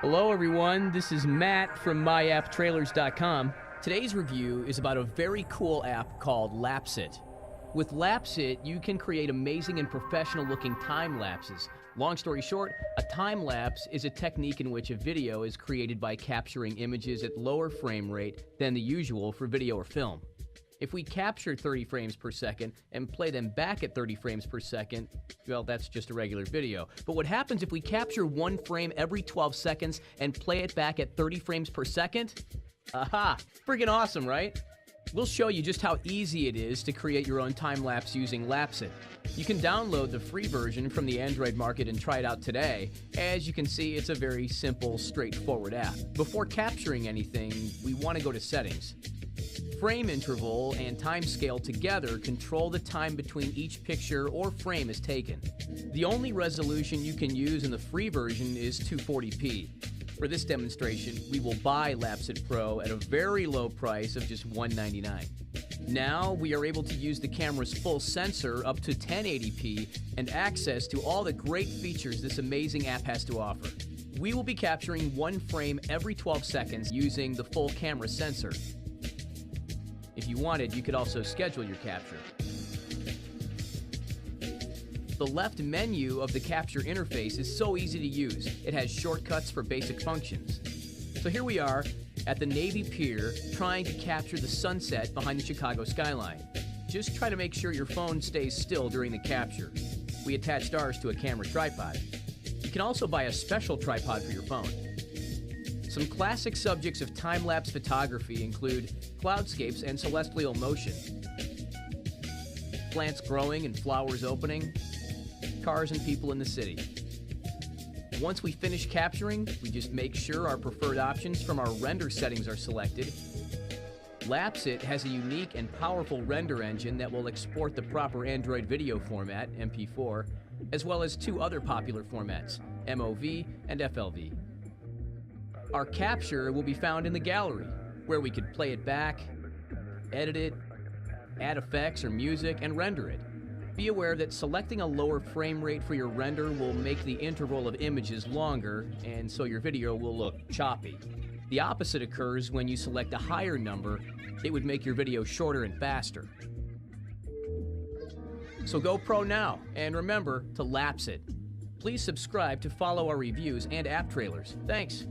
Hello everyone, this is Matt from myapptrailers.com. Today's review is about a very cool app called Lapse. With Lapse, you can create amazing and professional looking time lapses. Long story short, a time lapse is a technique in which a video is created by capturing images at lower frame rate than the usual for video or film. If we capture 30 frames per second and play them back at 30 frames per second, well, that's just a regular video. But what happens if we capture one frame every 12 seconds and play it back at 30 frames per second? Aha! Friggin' awesome, right? We'll show you just how easy it is to create your own time-lapse using Lapse. You can download the free version from the Android market and try it out today. As you can see, it's a very simple, straightforward app. Before capturing anything, we want to go to Settings. Frame interval and time scale together control the time between each picture or frame is taken. The only resolution you can use in the free version is 240p. For this demonstration, we will buy Lapse Pro at a very low price of just $199. Now we are able to use the camera's full sensor up to 1080p and access to all the great features this amazing app has to offer. We will be capturing one frame every 12 seconds using the full camera sensor. If you wanted, you could also schedule your capture. The left menu of the capture interface is so easy to use. It has shortcuts for basic functions. So here we are at the Navy Pier trying to capture the sunset behind the Chicago skyline. Just try to make sure your phone stays still during the capture. We attached ours to a camera tripod. You can also buy a special tripod for your phone. Some classic subjects of time-lapse photography include cloudscapes and celestial motion, plants growing and flowers opening, cars and people in the city. Once we finish capturing, we just make sure our preferred options from our render settings are selected. Lapse has a unique and powerful render engine that will export the proper Android video format, MP4, as well as two other popular formats, MOV and FLV. Our capture will be found in the gallery, where we could play it back, edit it, add effects or music, and render it. Be aware that selecting a lower frame rate for your render will make the interval of images longer, and so your video will look choppy. The opposite occurs when you select a higher number. It would make your video shorter and faster. So go pro now, and remember to lapse it. Please subscribe to follow our reviews and app trailers. Thanks.